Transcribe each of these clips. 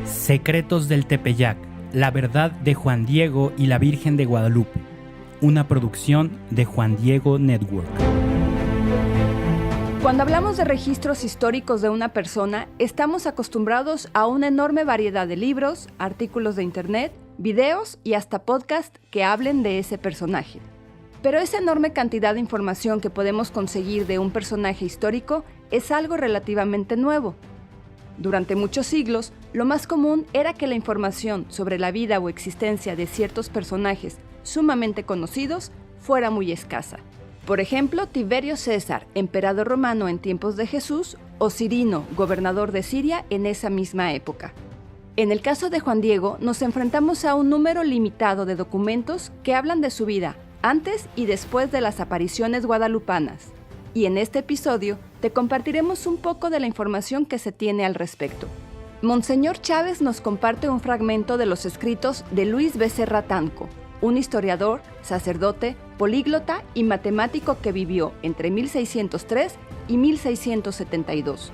Secretos del Tepeyac, la verdad de Juan Diego y la Virgen de Guadalupe. Una producción de Juan Diego Network. Cuando hablamos de registros históricos de una persona, estamos acostumbrados a una enorme variedad de libros, artículos de internet, videos y hasta podcasts que hablen de ese personaje. Pero esa enorme cantidad de información que podemos conseguir de un personaje histórico es algo relativamente nuevo. Durante muchos siglos, lo más común era que la información sobre la vida o existencia de ciertos personajes sumamente conocidos fuera muy escasa. Por ejemplo, Tiberio César, emperador romano en tiempos de Jesús, o Cirino, gobernador de Siria en esa misma época. En el caso de Juan Diego, nos enfrentamos a un número limitado de documentos que hablan de su vida antes y después de las apariciones guadalupanas. Y en este episodio te compartiremos un poco de la información que se tiene al respecto. Monseñor Chávez nos comparte un fragmento de los escritos de Luis Becerra Tanco, un historiador, sacerdote, políglota y matemático que vivió entre 1603 y 1672.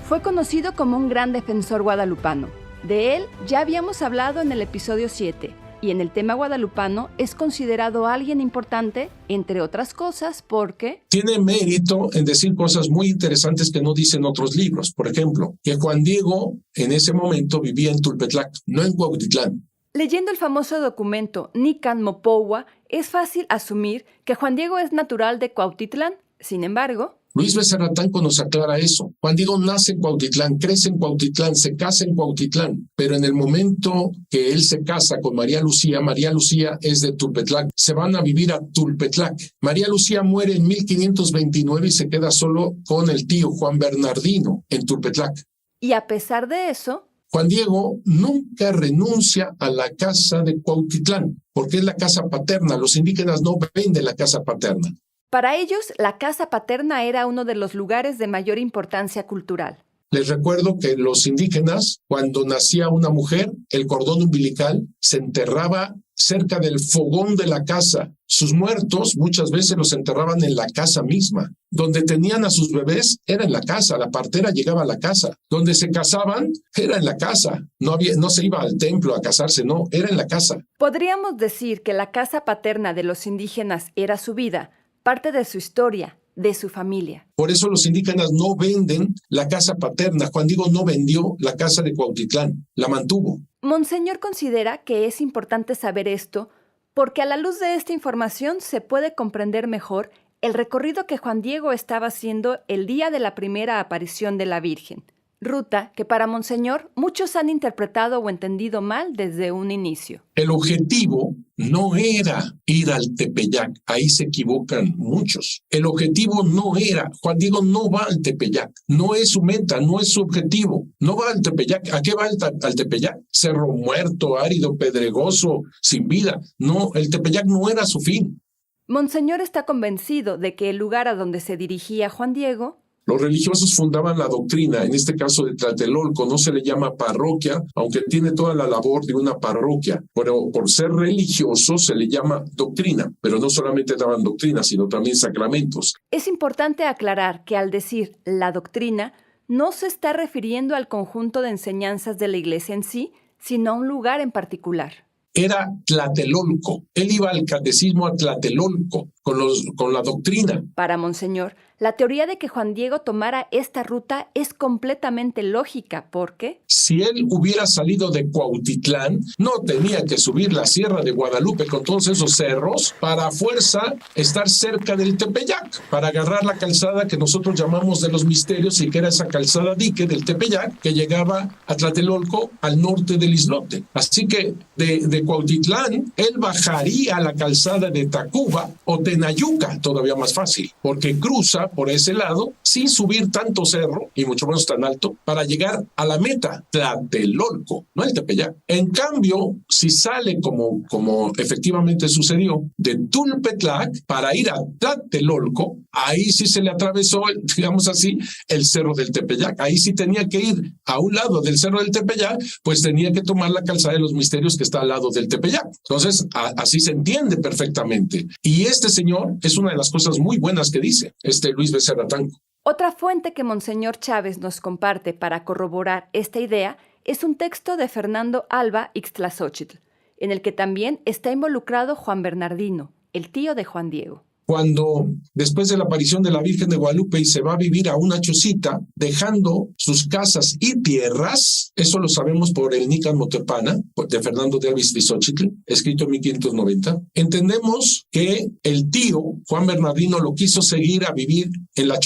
Fue conocido como un gran defensor guadalupano. De él ya habíamos hablado en el episodio 7, y en el tema guadalupano es considerado alguien importante, entre otras cosas, porque tiene mérito en decir cosas muy interesantes que no dicen otros libros. Por ejemplo, que Juan Diego en ese momento vivía en Tulpetlac, no en Cuautitlán. Leyendo el famoso documento Nican Mopohua, es fácil asumir que Juan Diego es natural de Cuautitlán. Sin embargo, Luis Becerra Tanco nos aclara eso. Juan Diego nace en Cuautitlán, crece en Cuautitlán, se casa en Cuautitlán, pero en el momento que él se casa con María Lucía es de Tulpetlac, se van a vivir a Tulpetlac. María Lucía muere en 1529 y se queda solo con el tío Juan Bernardino en Tulpetlac. Y a pesar de eso, Juan Diego nunca renuncia a la casa de Cuautitlán, porque es la casa paterna. Los indígenas no venden la casa paterna. Para ellos, la casa paterna era uno de los lugares de mayor importancia cultural. Les recuerdo que los indígenas, cuando nacía una mujer, el cordón umbilical se enterraba cerca del fogón de la casa. Sus muertos muchas veces los enterraban en la casa misma. Donde tenían a sus bebés era en la casa, la partera llegaba a la casa. Donde se casaban era en la casa. No se iba al templo a casarse, no, era en la casa. Podríamos decir que la casa paterna de los indígenas era su vida, parte de su historia, de su familia. Por eso los indígenas no venden la casa paterna. Juan Diego no vendió la casa de Cuautitlán, la mantuvo. Monseñor considera que es importante saber esto porque a la luz de esta información se puede comprender mejor el recorrido que Juan Diego estaba haciendo el día de la primera aparición de la Virgen. Ruta que para Monseñor muchos han interpretado o entendido mal desde un inicio. El objetivo no era ir al Tepeyac, ahí se equivocan muchos. El objetivo no era, Juan Diego no va al Tepeyac, no es su meta, no es su objetivo, no va al Tepeyac. ¿A qué va al Tepeyac? Cerro muerto, árido, pedregoso, sin vida. No, el Tepeyac no era su fin. Monseñor está convencido de que el lugar a donde se dirigía Juan Diego. Los religiosos fundaban la doctrina, en este caso de Tlatelolco, no se le llama parroquia, aunque tiene toda la labor de una parroquia, pero por ser religioso se le llama doctrina, pero no solamente daban doctrina, sino también sacramentos. Es importante aclarar que al decir la doctrina, no se está refiriendo al conjunto de enseñanzas de la Iglesia en sí, sino a un lugar en particular. Era Tlatelolco. Él iba al catecismo a Tlatelolco con la doctrina. Para Monseñor, la teoría de que Juan Diego tomara esta ruta es completamente lógica, porque si él hubiera salido de Cuautitlán, no tenía que subir la Sierra de Guadalupe con todos esos cerros para a fuerza estar cerca del Tepeyac, para agarrar la calzada que nosotros llamamos de los misterios y que era esa calzada dique del Tepeyac que llegaba a Tlatelolco al norte del islote. Así que de Cuautitlán, él bajaría a la calzada de Tacuba o Tenayuca, todavía más fácil, porque cruza por ese lado sin subir tanto cerro y mucho menos tan alto para llegar a la meta, Tlatelolco, no el Tepeyac. En cambio, si sale como efectivamente sucedió, de Tulpetlac para ir a Tlatelolco, ahí sí se le atravesó, digamos así, el cerro del Tepeyac. Ahí sí tenía que ir a un lado del cerro del Tepeyac, pues tenía que tomar la calzada de los misterios que está al lado del Tepeyac. Entonces, así se entiende perfectamente. Y este señor es una de las cosas muy buenas que dice Luis Becerra Tanco. Otra fuente que Monseñor Chávez nos comparte para corroborar esta idea es un texto de Fernando Alba Ixtlazóchitl, en el que también está involucrado Juan Bernardino, el tío de Juan Diego. Cuando después de la aparición de la Virgen de Guadalupe y se va a vivir a una chocita, dejando sus casas y tierras, eso lo sabemos por el Nican Motepana, de Fernando de Alba Ixtlazóchitl, escrito en 1590, entendemos que el tío, Juan Bernardino, lo quiso seguir a vivir en la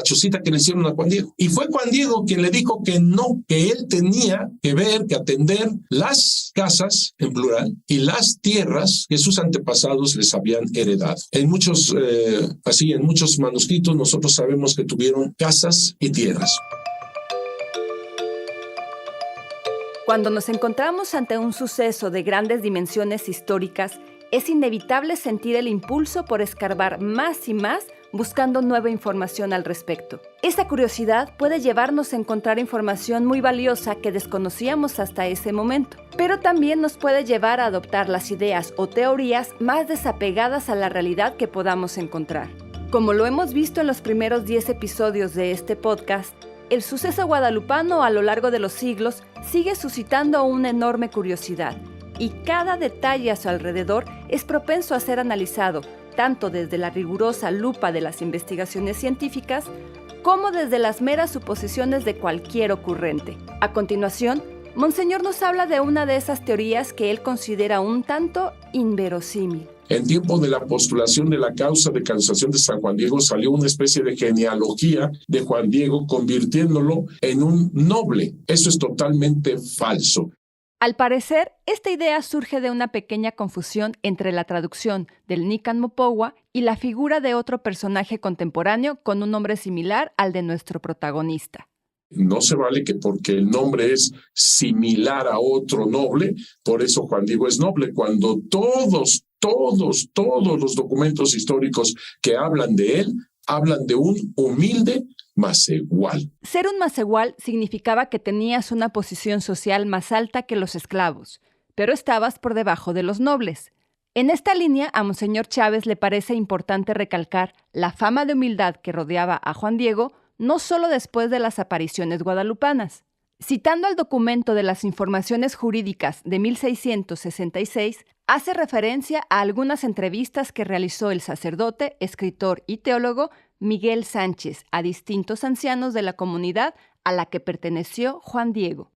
chocita que le hicieron a Juan Diego. Y fue Juan Diego quien le dijo que no, que él tenía que ver, que atender las casas, en plural, y las tierras que sus antepasados les habían heredado. En muchos manuscritos nosotros sabemos que tuvieron casas y tierras. Cuando nos encontramos ante un suceso de grandes dimensiones históricas, es inevitable sentir el impulso por escarbar más y más buscando nueva información al respecto. Esa curiosidad puede llevarnos a encontrar información muy valiosa que desconocíamos hasta ese momento, pero también nos puede llevar a adoptar las ideas o teorías más desapegadas a la realidad que podamos encontrar. Como lo hemos visto en los primeros 10 episodios de este podcast, el suceso guadalupano a lo largo de los siglos sigue suscitando una enorme curiosidad, y cada detalle a su alrededor es propenso a ser analizado, tanto desde la rigurosa lupa de las investigaciones científicas, como desde las meras suposiciones de cualquier ocurrente. A continuación, Monseñor nos habla de una de esas teorías que él considera un tanto inverosímil. En tiempo de la postulación de la causa de canonización de San Juan Diego salió una especie de genealogía de Juan Diego convirtiéndolo en un noble. Eso es totalmente falso. Al parecer, esta idea surge de una pequeña confusión entre la traducción del Nican Mopowa y la figura de otro personaje contemporáneo con un nombre similar al de nuestro protagonista. No se vale que porque el nombre es similar a otro noble, por eso Juan Diego es noble, cuando todos los documentos históricos que hablan de él, hablan de un humilde macehual. Ser un macehual significaba que tenías una posición social más alta que los esclavos, pero estabas por debajo de los nobles. En esta línea, a Monseñor Chávez le parece importante recalcar la fama de humildad que rodeaba a Juan Diego, no solo después de las apariciones guadalupanas. Citando al documento de las informaciones jurídicas de 1666, hace referencia a algunas entrevistas que realizó el sacerdote, escritor y teólogo Miguel Sánchez a distintos ancianos de la comunidad a la que perteneció Juan Diego.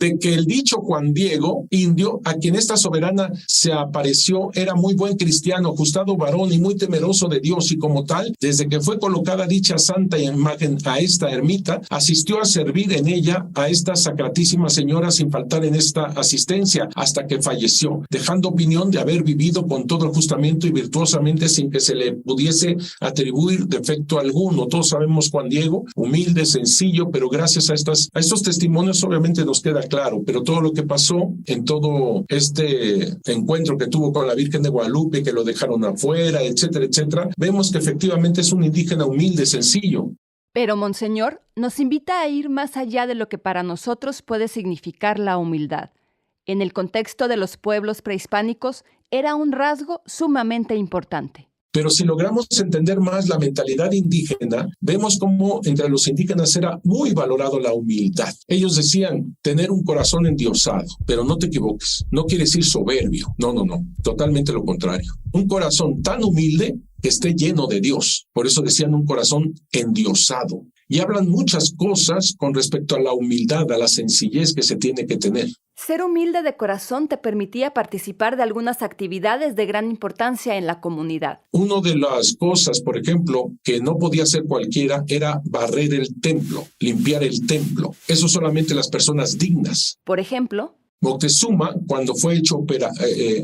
De que el dicho Juan Diego, indio, a quien esta soberana se apareció, era muy buen cristiano, ajustado varón y muy temeroso de Dios, y como tal, desde que fue colocada dicha santa imagen a esta ermita, asistió a servir en ella a esta sacratísima señora sin faltar en esta asistencia, hasta que falleció, dejando opinión de haber vivido con todo el justamiento y virtuosamente sin que se le pudiese atribuir defecto alguno. Todos sabemos Juan Diego, humilde, sencillo, pero gracias a estos testimonios obviamente nos queda claro, pero todo lo que pasó en todo este encuentro que tuvo con la Virgen de Guadalupe, que lo dejaron afuera, etcétera, etcétera, vemos que efectivamente es un indígena humilde, sencillo. Pero Monseñor nos invita a ir más allá de lo que para nosotros puede significar la humildad. En el contexto de los pueblos prehispánicos, era un rasgo sumamente importante. Pero si logramos entender más la mentalidad indígena, vemos cómo entre los indígenas era muy valorado la humildad. Ellos decían tener un corazón endiosado, pero no te equivoques, no quiere decir soberbio, no, totalmente lo contrario. Un corazón tan humilde que esté lleno de Dios, por eso decían un corazón endiosado. Y hablan muchas cosas con respecto a la humildad, a la sencillez que se tiene que tener. Ser humilde de corazón te permitía participar de algunas actividades de gran importancia en la comunidad. Una de las cosas, por ejemplo, que no podía hacer cualquiera era barrer el templo, limpiar el templo. Eso solamente las personas dignas. Por ejemplo, Moctezuma, cuando fue hecho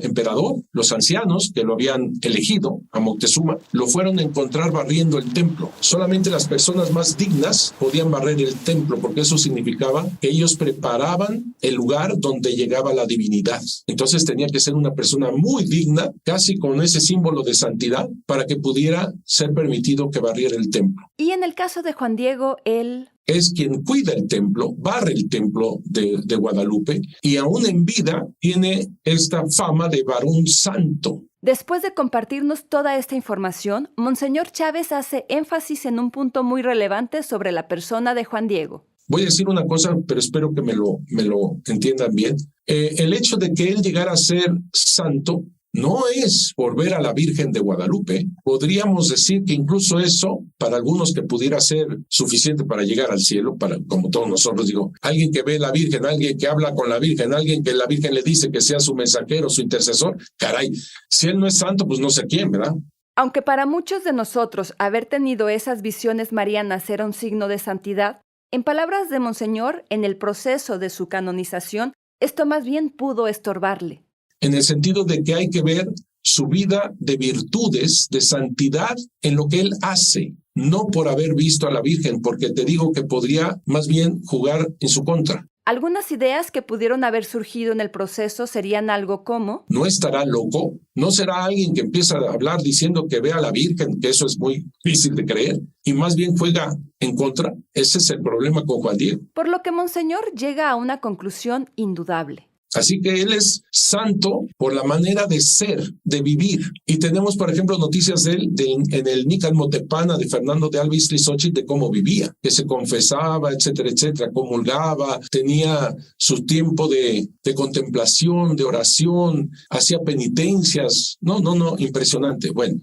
emperador, los ancianos que lo habían elegido a Moctezuma, lo fueron a encontrar barriendo el templo. Solamente las personas más dignas podían barrer el templo, porque eso significaba que ellos preparaban el lugar donde llegaba la divinidad. Entonces tenía que ser una persona muy digna, casi con ese símbolo de santidad, para que pudiera ser permitido que barriera el templo. Y en el caso de Juan Diego, él es quien cuida el templo, barre el templo de Guadalupe, y aún en vida tiene esta fama de varón santo. Después de compartirnos toda esta información, Monseñor Chávez hace énfasis en un punto muy relevante sobre la persona de Juan Diego. Voy a decir una cosa, pero espero que me lo entiendan bien. El hecho de que él llegara a ser santo no es por ver a la Virgen de Guadalupe. Podríamos decir que incluso eso, para algunos que pudiera ser suficiente para llegar al cielo, como todos nosotros, digo, alguien que ve a la Virgen, alguien que habla con la Virgen, alguien que la Virgen le dice que sea su mensajero, su intercesor, caray, si él no es santo, pues no sé quién, ¿verdad? Aunque para muchos de nosotros haber tenido esas visiones marianas era un signo de santidad, en palabras de Monseñor, en el proceso de su canonización, esto más bien pudo estorbarle. En el sentido de que hay que ver su vida de virtudes, de santidad en lo que él hace, no por haber visto a la Virgen, porque te digo que podría más bien jugar en su contra. Algunas ideas que pudieron haber surgido en el proceso serían algo como: ¿no estará loco? ¿No será alguien que empieza a hablar diciendo que ve a la Virgen, que eso es muy difícil de creer, y más bien juega en contra? Ese es el problema con Juan Diego. Por lo que Monseñor llega a una conclusión indudable. Así que él es santo por la manera de ser, de vivir. Y tenemos, por ejemplo, noticias de él en el Nícan Motepana de Fernando de Alba Iztlizochitl, de cómo vivía, que se confesaba, etcétera, etcétera, comulgaba, tenía su tiempo de contemplación, de oración, hacía penitencias. No, impresionante. Bueno.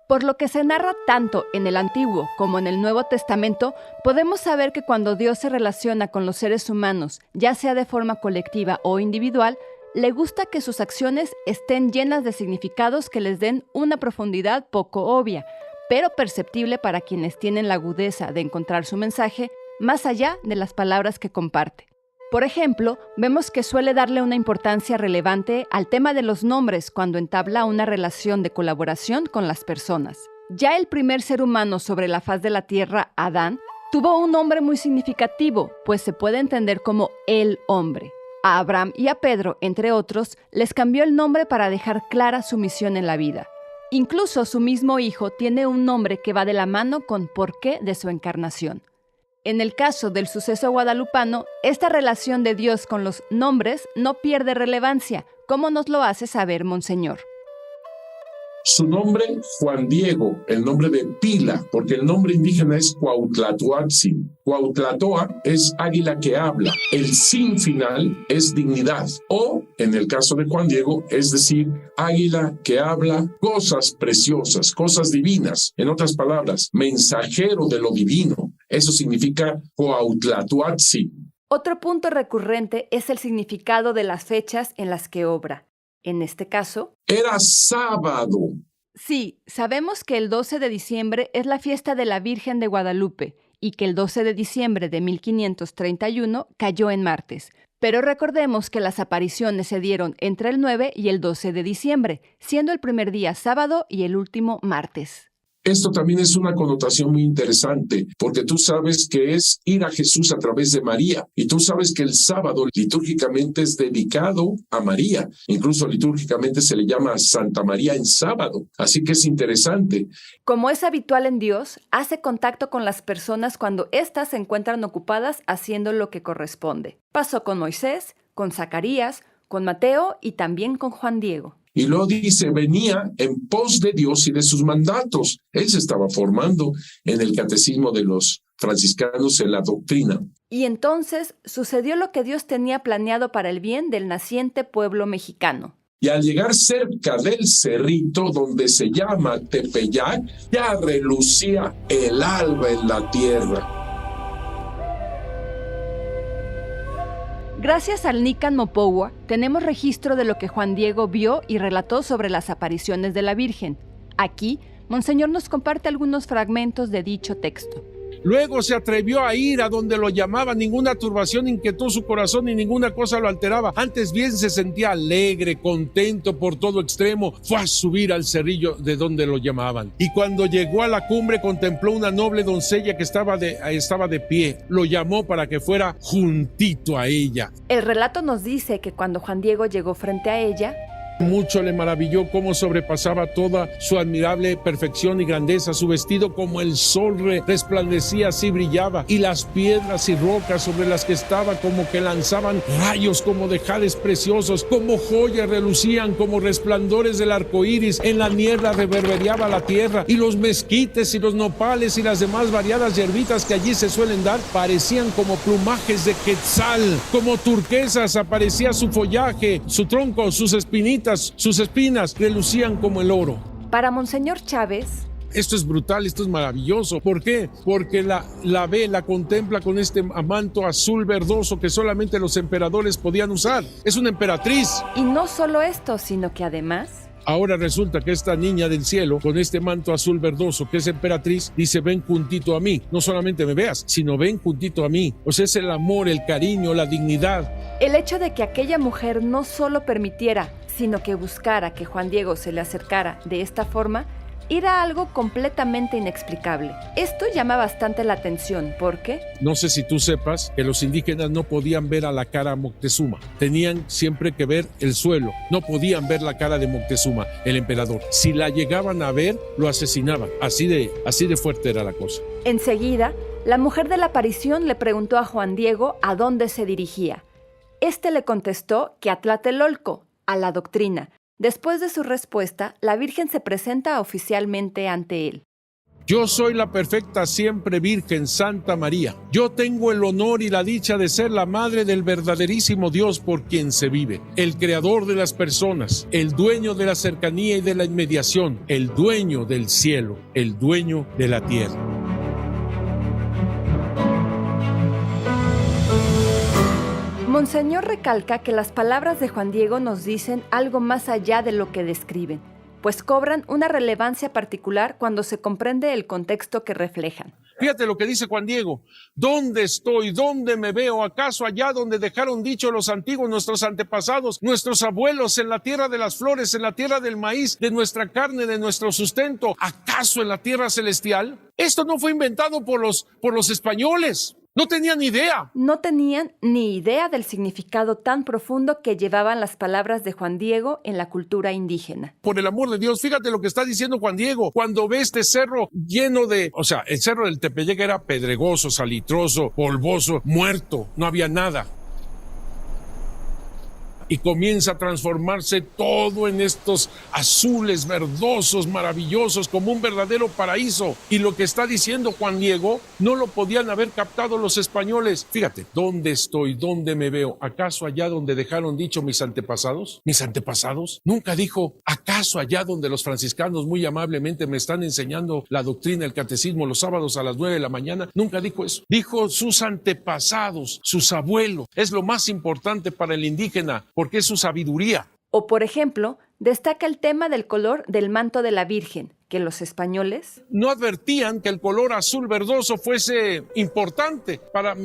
Por lo que se narra tanto en el Antiguo como en el Nuevo Testamento, podemos saber que cuando Dios se relaciona con los seres humanos, ya sea de forma colectiva o individual, le gusta que sus acciones estén llenas de significados que les den una profundidad poco obvia, pero perceptible para quienes tienen la agudeza de encontrar su mensaje más allá de las palabras que comparte. Por ejemplo, vemos que suele darle una importancia relevante al tema de los nombres cuando entabla una relación de colaboración con las personas. Ya el primer ser humano sobre la faz de la tierra, Adán, tuvo un nombre muy significativo, pues se puede entender como el hombre. A Abraham y a Pedro, entre otros, les cambió el nombre para dejar clara su misión en la vida. Incluso su mismo hijo tiene un nombre que va de la mano con porqué de su encarnación. En el caso del suceso guadalupano, esta relación de Dios con los nombres no pierde relevancia, como nos lo hace saber Monseñor. Su nombre, Juan Diego, el nombre de pila, porque el nombre indígena es Cuautlatoatzin. Cuautlatoa es águila que habla. El sin final es dignidad. O, en el caso de Juan Diego, es decir, águila que habla cosas preciosas, cosas divinas. En otras palabras, mensajero de lo divino. Eso significa Cuautlatoatzin. Otro punto recurrente es el significado de las fechas en las que obra. En este caso, era sábado. Sí, sabemos que el 12 de diciembre es la fiesta de la Virgen de Guadalupe y que el 12 de diciembre de 1531 cayó en martes. Pero recordemos que las apariciones se dieron entre el 9 y el 12 de diciembre, siendo el primer día sábado y el último martes. Esto también es una connotación muy interesante, porque tú sabes que es ir a Jesús a través de María, y tú sabes que el sábado litúrgicamente es dedicado a María, incluso litúrgicamente se le llama Santa María en sábado, así que es interesante. Como es habitual en Dios, hace contacto con las personas cuando éstas se encuentran ocupadas haciendo lo que corresponde. Pasó con Moisés, con Zacarías, con Mateo y también con Juan Diego. Y luego dice, venía en pos de Dios y de sus mandatos. Él se estaba formando en el catecismo de los franciscanos en la doctrina. Y entonces sucedió lo que Dios tenía planeado para el bien del naciente pueblo mexicano. Y al llegar cerca del cerrito donde se llama Tepeyac, ya relucía el alba en la tierra. Gracias al Nícan Mopohua, tenemos registro de lo que Juan Diego vio y relató sobre las apariciones de la Virgen. Aquí, Monseñor nos comparte algunos fragmentos de dicho texto. Luego se atrevió a ir a donde lo llamaba. Ninguna turbación inquietó su corazón ni ninguna cosa lo alteraba. Antes bien se sentía alegre, contento por todo extremo. Fue a subir al cerrillo de donde lo llamaban. Y cuando llegó a la cumbre contempló una noble doncella que estaba de pie. Lo llamó para que fuera juntito a ella. El relato nos dice que cuando Juan Diego llegó frente a ella, Mucho le maravilló cómo sobrepasaba toda su admirable perfección y grandeza. Su vestido como el sol resplandecía, así brillaba, y las piedras y rocas sobre las que estaba como que lanzaban rayos como de jades preciosos, como joyas relucían, como resplandores del arco iris. En la niebla reverberaba la tierra, y los mezquites y los nopales y las demás variadas hierbitas que allí se suelen dar parecían como plumajes de quetzal, como turquesas aparecía su follaje, su tronco, sus espinitas, sus espinas relucían como el oro. Para Monseñor Chávez, esto es brutal, esto es maravilloso. ¿Por qué? Porque la ve, la contempla con este manto azul verdoso que solamente los emperadores podían usar. Es una emperatriz. Y no solo esto, sino que además... Ahora resulta que esta niña del cielo, con este manto azul verdoso, que es emperatriz, dice: ven juntito a mí. No solamente me veas, sino ven juntito a mí. O sea, es el amor, el cariño, la dignidad. El hecho de que aquella mujer no solo permitiera, sino que buscara que Juan Diego se le acercara de esta forma, era algo completamente inexplicable. Esto llama bastante la atención porque... No sé si tú sepas que los indígenas no podían ver a la cara a Moctezuma. Tenían siempre que ver el suelo. No podían ver la cara de Moctezuma, el emperador. Si la llegaban a ver, lo asesinaban. Así de fuerte era la cosa. Enseguida, la mujer de la aparición le preguntó a Juan Diego a dónde se dirigía. Este le contestó que a Tlatelolco, a la doctrina. Después de su respuesta, la Virgen se presenta oficialmente ante él. Yo soy la perfecta siempre Virgen Santa María. Yo tengo el honor y la dicha de ser la madre del verdaderísimo Dios por quien se vive, el creador de las personas, el dueño de la cercanía y de la inmediación, el dueño del cielo, el dueño de la tierra. Monseñor recalca que las palabras de Juan Diego nos dicen algo más allá de lo que describen, pues cobran una relevancia particular cuando se comprende el contexto que reflejan. Fíjate lo que dice Juan Diego: ¿dónde estoy? ¿Dónde me veo? ¿Acaso allá donde dejaron dicho los antiguos, nuestros antepasados, nuestros abuelos, en la tierra de las flores, en la tierra del maíz, de nuestra carne, de nuestro sustento? ¿Acaso en la tierra celestial? Esto no fue inventado por los españoles. No tenían idea. No tenían ni idea del significado tan profundo que llevaban las palabras de Juan Diego en la cultura indígena. Por el amor de Dios, fíjate lo que está diciendo Juan Diego. Cuando ve este cerro lleno de... O sea, el cerro del Tepeyac era pedregoso, salitroso, polvoso, muerto. No había nada. Y comienza a transformarse todo en estos azules verdosos, maravillosos, como un verdadero paraíso. Y lo que está diciendo Juan Diego no lo podían haber captado los españoles. Fíjate, ¿dónde estoy? ¿Dónde me veo? ¿Acaso allá donde dejaron dicho mis antepasados? ¿Mis antepasados? Nunca dijo: ¿acaso allá donde los franciscanos muy amablemente me están enseñando la doctrina, el catecismo, los sábados a las 9 de la mañana? Nunca dijo eso. Dijo sus antepasados, sus abuelos. Es lo más importante para el indígena, porque es su sabiduría. O, por ejemplo, destaca el tema del color del manto de la Virgen, que los españoles no advertían que el color azul verdoso fuese importante,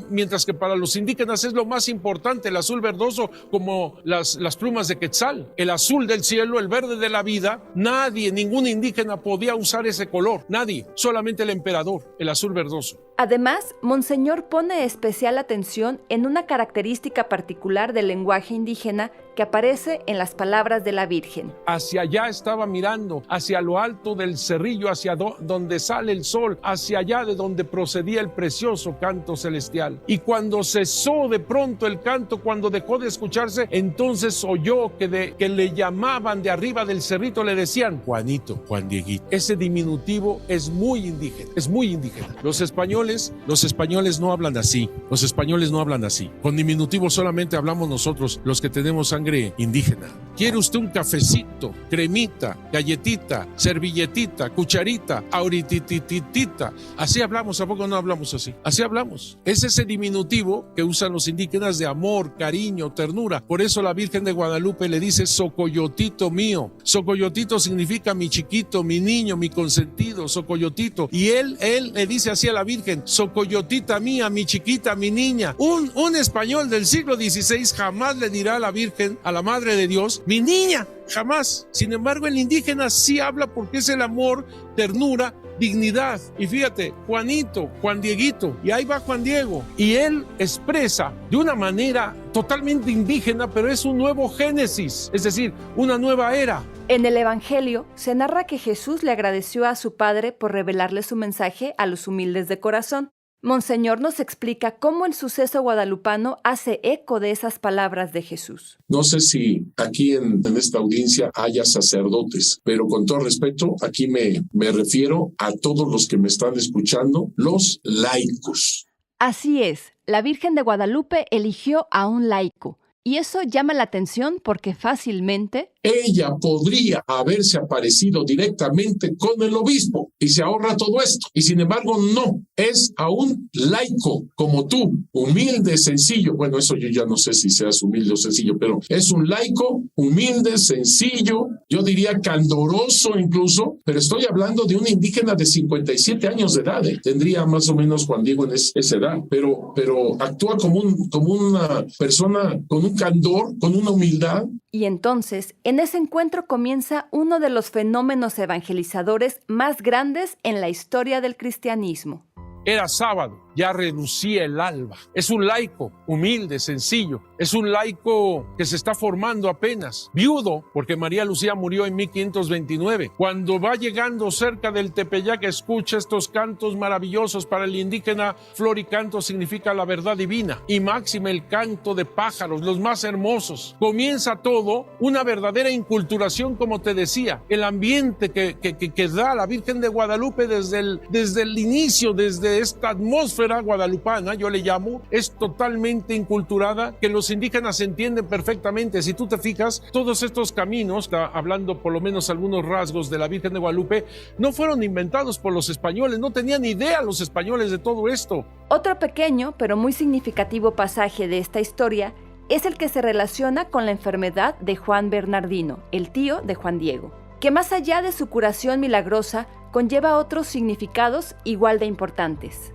mientras que para los indígenas es lo más importante el azul verdoso, como las plumas de quetzal, el azul del cielo, el verde de la vida. Nadie, ningún indígena podía usar ese color, nadie, solamente el emperador, el azul verdoso. Además, Monseñor pone especial atención en una característica particular del lenguaje indígena que aparece en las palabras de la Virgen. Hacia allá estaba mirando, hacia lo alto del cerrillo, hacia donde sale el sol, hacia allá de donde procedía el precioso canto celestial. Y cuando cesó de pronto el canto, cuando dejó de escucharse, entonces oyó que le llamaban de arriba del cerrito, le decían: Juanito, Juan Dieguito. Ese diminutivo es muy indígena, es muy indígena. Los españoles no hablan así, los españoles no hablan así. Con diminutivo solamente hablamos nosotros, los que tenemos sangre indígena. ¿Quiere usted un cafecito, cremita, galletita, servilletita, cucharita, ahoritititita? Así hablamos, ¿a poco no hablamos así? Así hablamos. Es ese diminutivo que usan los indígenas de amor, cariño, ternura. Por eso la Virgen de Guadalupe le dice: Socoyotito mío. Socoyotito significa mi chiquito, mi niño, mi consentido, Socoyotito. Y él le dice así a la Virgen: Socoyotita mía, mi chiquita, mi niña. Un español del siglo XVI jamás le dirá a la Virgen, a la Madre de Dios, mi niña, jamás. Sin embargo, el indígena sí habla, porque es el amor, ternura dignidad. Y fíjate, Juanito, Juan Dieguito, y ahí va Juan Diego. Y él expresa de una manera totalmente indígena, pero es un nuevo Génesis, es decir, una nueva era. En el Evangelio se narra que Jesús le agradeció a su Padre por revelarle su mensaje a los humildes de corazón. Monseñor nos explica cómo el suceso guadalupano hace eco de esas palabras de Jesús. No sé si aquí en esta audiencia haya sacerdotes, pero con todo respeto, aquí me refiero a todos los que me están escuchando, los laicos. Así es, la Virgen de Guadalupe eligió a un laico. Y eso llama la atención porque fácilmente ella podría haberse aparecido directamente con el obispo y se ahorra todo esto. Y sin embargo, no. Es a un laico como tú, humilde, sencillo. Bueno, eso yo ya no sé si seas humilde o sencillo, pero es un laico humilde, sencillo, yo diría candoroso incluso, pero estoy hablando de un indígena de 57 años de edad. Tendría más o menos Juan Diego en esa edad, pero actúa como una persona con un candor, con una humildad. Y entonces, en ese encuentro comienza uno de los fenómenos evangelizadores más grandes en la historia del cristianismo. Era sábado, ya relucía el alba. Es un laico humilde, sencillo. Es un laico que se está formando apenas. Viudo, porque María Lucía murió en 1529. Cuando va llegando cerca del Tepeyac, escucha estos cantos maravillosos. Para el indígena, flor y canto significa la verdad divina. Y máxime el canto de pájaros, los más hermosos. Comienza todo una verdadera inculturación, como te decía. El ambiente que da la Virgen de Guadalupe desde el inicio, desde esta atmósfera guadalupana, yo le llamo, es totalmente inculturada, que los indígenas entienden perfectamente. Si tú te fijas, todos estos caminos, hablando por lo menos algunos rasgos de la Virgen de Guadalupe, no fueron inventados por los españoles, no tenían idea los españoles de todo esto. Otro pequeño pero muy significativo pasaje de esta historia es el que se relaciona con la enfermedad de Juan Bernardino, el tío de Juan Diego, que más allá de su curación milagrosa, conlleva otros significados igual de importantes.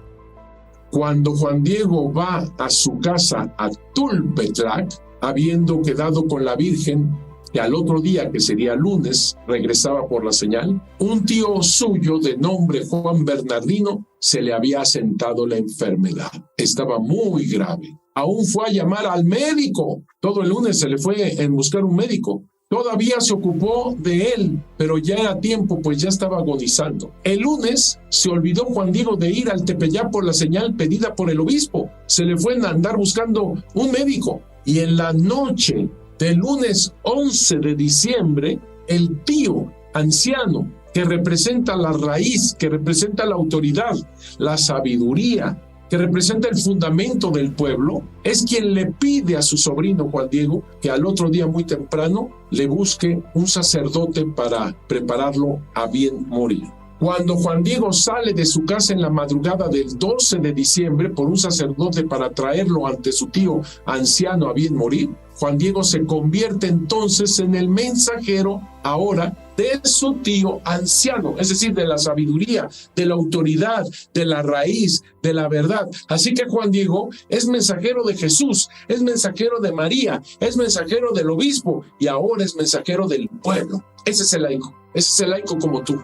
Cuando Juan Diego va a su casa a Tulpetlac, habiendo quedado con la Virgen, que al otro día, que sería lunes, regresaba por la señal, un tío suyo de nombre Juan Bernardino se le había asentado la enfermedad. Estaba muy grave. Aún fue a llamar al médico. Todo el lunes se le fue en buscar un médico. Todavía se ocupó de él, pero ya era tiempo, pues ya estaba agonizando. El lunes se olvidó Juan Diego de ir al Tepeyac por la señal pedida por el obispo. Se le fue a andar buscando un médico. Y en la noche del lunes 11 de diciembre, el tío anciano, que representa la raíz, que representa la autoridad, la sabiduría, que representa el fundamento del pueblo, es quien le pide a su sobrino Juan Diego que al otro día muy temprano le busque un sacerdote para prepararlo a bien morir. Cuando Juan Diego sale de su casa en la madrugada del 12 de diciembre por un sacerdote para traerlo ante su tío anciano a bien morir, Juan Diego se convierte entonces en el mensajero ahora de su tío anciano, es decir, de la sabiduría, de la autoridad, de la raíz, de la verdad. Así que Juan Diego es mensajero de Jesús, es mensajero de María, es mensajero del obispo y ahora es mensajero del pueblo. Ese es el laico como tú.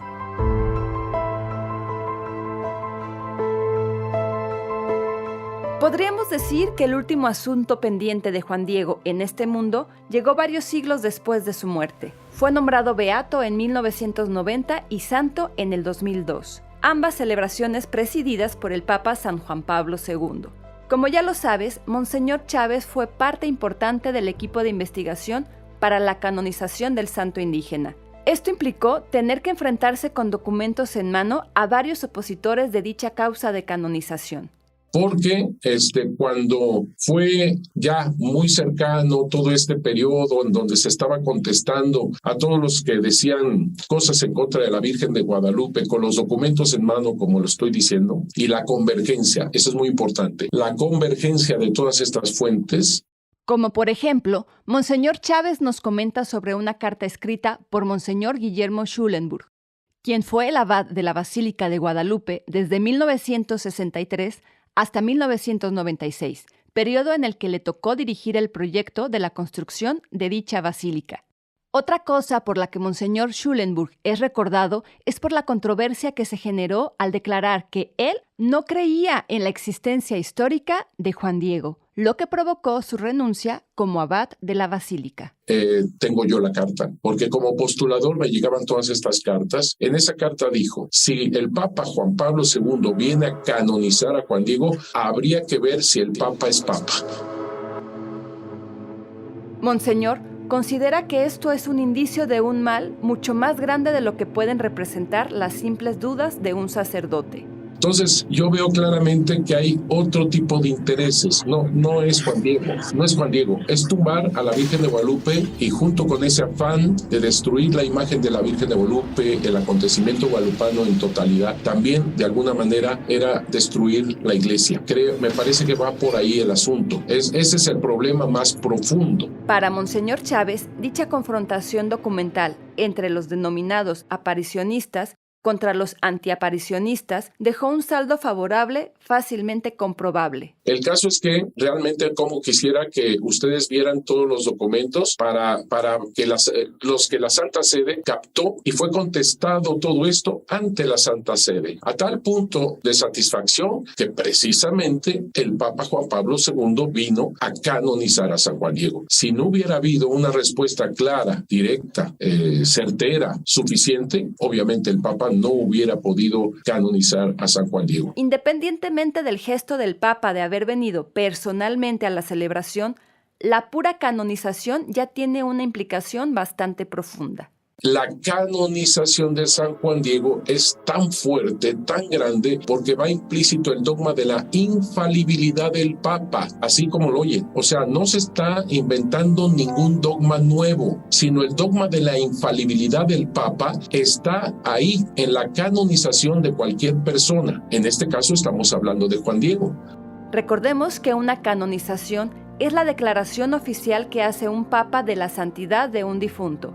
Podríamos decir que el último asunto pendiente de Juan Diego en este mundo llegó varios siglos después de su muerte. Fue nombrado beato en 1990 y santo en el 2002, ambas celebraciones presididas por el Papa San Juan Pablo II. Como ya lo sabes, Monseñor Chávez fue parte importante del equipo de investigación para la canonización del santo indígena. Esto implicó tener que enfrentarse con documentos en mano a varios opositores de dicha causa de canonización. Porque cuando fue ya muy cercano todo este periodo en donde se estaba contestando a todos los que decían cosas en contra de la Virgen de Guadalupe con los documentos en mano, como lo estoy diciendo, y la convergencia, eso es muy importante, la convergencia de todas estas fuentes. Como por ejemplo, Monseñor Chávez nos comenta sobre una carta escrita por Monseñor Guillermo Schulenburg, quien fue el abad de la Basílica de Guadalupe desde 1963 hasta 1996, periodo en el que le tocó dirigir el proyecto de la construcción de dicha basílica. Otra cosa por la que Monseñor Schulenburg es recordado es por la controversia que se generó al declarar que él no creía en la existencia histórica de Juan Diego, lo que provocó su renuncia como abad de la basílica. Tengo yo la carta, porque como postulador me llegaban todas estas cartas. En esa carta dijo, si el Papa Juan Pablo II viene a canonizar a Juan Diego, habría que ver si el Papa es Papa. Monseñor considera que esto es un indicio de un mal mucho más grande de lo que pueden representar las simples dudas de un sacerdote. Entonces, yo veo claramente que hay otro tipo de intereses. No es Juan Diego, es tumbar a la Virgen de Guadalupe y junto con ese afán de destruir la imagen de la Virgen de Guadalupe, el acontecimiento guadalupano en totalidad, también de alguna manera era destruir la iglesia. Me parece que va por ahí el asunto. Ese es el problema más profundo. Para Monseñor Chávez, dicha confrontación documental entre los denominados aparicionistas contra los antiaparicionistas dejó un saldo favorable fácilmente comprobable. El caso es que realmente como quisiera que ustedes vieran todos los documentos para que los que la Santa Sede captó y fue contestado todo esto ante la Santa Sede, a tal punto de satisfacción que precisamente el Papa Juan Pablo II vino a canonizar a San Juan Diego. Si no hubiera habido una respuesta clara, directa, certera, suficiente, obviamente el Papa no hubiera podido canonizar a San Juan Diego. Independientemente del gesto del Papa de haber venido personalmente a la celebración, la pura canonización ya tiene una implicación bastante profunda. La canonización de San Juan Diego es tan fuerte, tan grande, porque va implícito el dogma de la infalibilidad del Papa, así como lo oyen. O sea, no se está inventando ningún dogma nuevo, sino el dogma de la infalibilidad del Papa está ahí en la canonización de cualquier persona. En este caso estamos hablando de Juan Diego. Recordemos que una canonización es la declaración oficial que hace un Papa de la santidad de un difunto.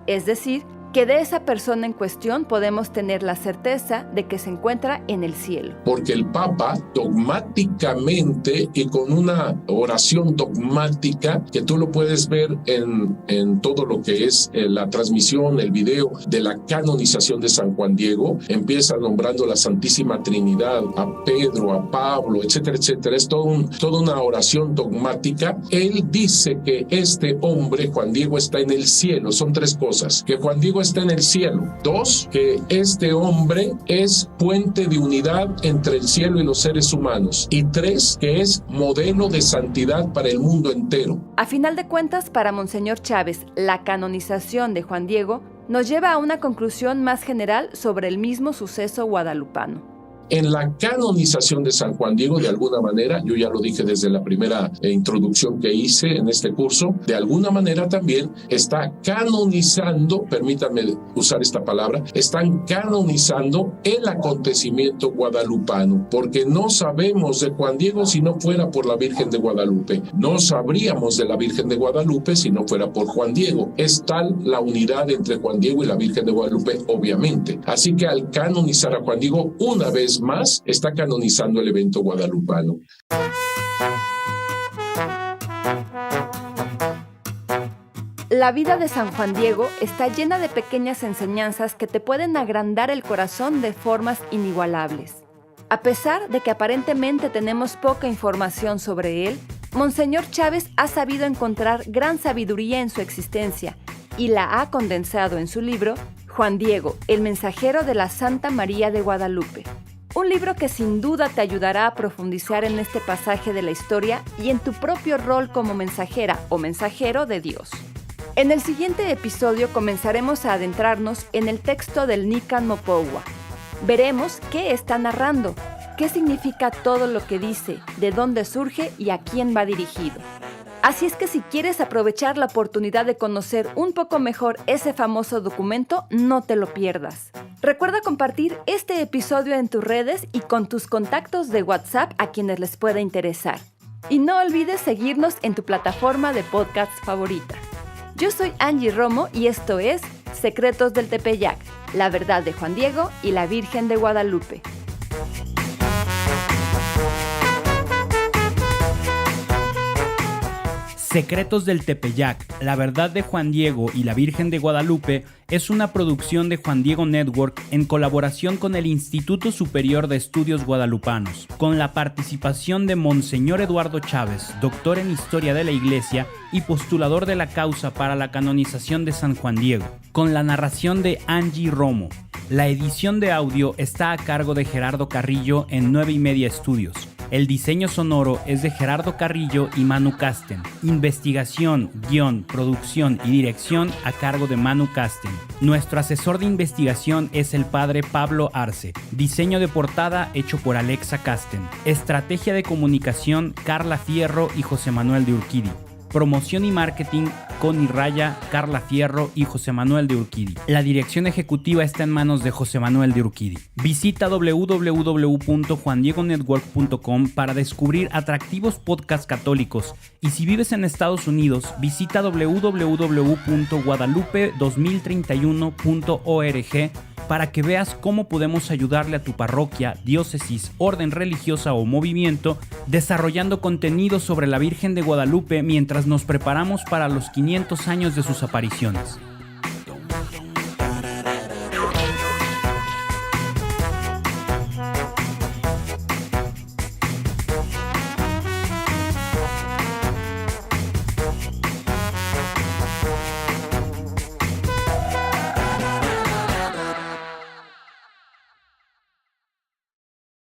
Es decir, que de esa persona en cuestión podemos tener la certeza de que se encuentra en el cielo. Porque el Papa dogmáticamente y con una oración dogmática que tú lo puedes ver en todo lo que es la transmisión, el video de la canonización de San Juan Diego, empieza nombrando la Santísima Trinidad, a Pedro, a Pablo, etcétera, etcétera. Es toda una oración dogmática. Él dice que este hombre, Juan Diego, está en el cielo. Son tres cosas: que Juan Diego está en el cielo. 2, que este hombre es puente de unidad entre el cielo y los seres humanos. Y 3, que es modelo de santidad para el mundo entero. A final de cuentas, para Monseñor Chávez, la canonización de Juan Diego nos lleva a una conclusión más general sobre el mismo suceso guadalupano. En la canonización de San Juan Diego, de alguna manera, yo ya lo dije desde la primera introducción que hice en este curso, de alguna manera también está canonizando, permítanme usar esta palabra, están canonizando el acontecimiento guadalupano, porque no sabemos de Juan Diego si no fuera por la Virgen de Guadalupe, no sabríamos de la Virgen de Guadalupe si no fuera por Juan Diego. Es tal la unidad entre Juan Diego y la Virgen de Guadalupe, obviamente. Así que al canonizar a Juan Diego, una vez más, está canonizando el evento guadalupano. La vida de San Juan Diego está llena de pequeñas enseñanzas que te pueden agrandar el corazón de formas inigualables. A pesar de que aparentemente tenemos poca información sobre él, Monseñor Chávez ha sabido encontrar gran sabiduría en su existencia y la ha condensado en su libro Juan Diego, el mensajero de la Santa María de Guadalupe. Un libro que sin duda te ayudará a profundizar en este pasaje de la historia y en tu propio rol como mensajera o mensajero de Dios. En el siguiente episodio comenzaremos a adentrarnos en el texto del Nican Mopohua. Veremos qué está narrando, qué significa todo lo que dice, de dónde surge y a quién va dirigido. Así es que si quieres aprovechar la oportunidad de conocer un poco mejor ese famoso documento, no te lo pierdas. Recuerda compartir este episodio en tus redes y con tus contactos de WhatsApp a quienes les pueda interesar. Y no olvides seguirnos en tu plataforma de podcast favorita. Yo soy Angie Romo y esto es Secretos del Tepeyac, la verdad de Juan Diego y la Virgen de Guadalupe. Secretos del Tepeyac, la verdad de Juan Diego y la Virgen de Guadalupe es una producción de Juan Diego Network en colaboración con el Instituto Superior de Estudios Guadalupanos, con la participación de Monseñor Eduardo Chávez, doctor en Historia de la Iglesia y postulador de la causa para la canonización de San Juan Diego, con la narración de Angie Romo. La edición de audio está a cargo de Gerardo Carrillo en 9y media Estudios. El diseño sonoro es de Gerardo Carrillo y Manu Casten. Investigación, guión, producción y dirección a cargo de Manu Casten. Nuestro asesor de investigación es el padre Pablo Arce. Diseño de portada hecho por Alexa Casten. Estrategia de comunicación Carla Fierro y José Manuel de Urquidi. Promoción y marketing, Connie Raya, Carla Fierro y José Manuel de Urquidi. La dirección ejecutiva está en manos de José Manuel de Urquidi. Visita www.juandiegonetwork.com para descubrir atractivos podcasts católicos. Y si vives en Estados Unidos, visita www.guadalupe2031.org para que veas cómo podemos ayudarle a tu parroquia, diócesis, orden religiosa o movimiento desarrollando contenido sobre la Virgen de Guadalupe mientras nos preparamos para los 500 años de sus apariciones.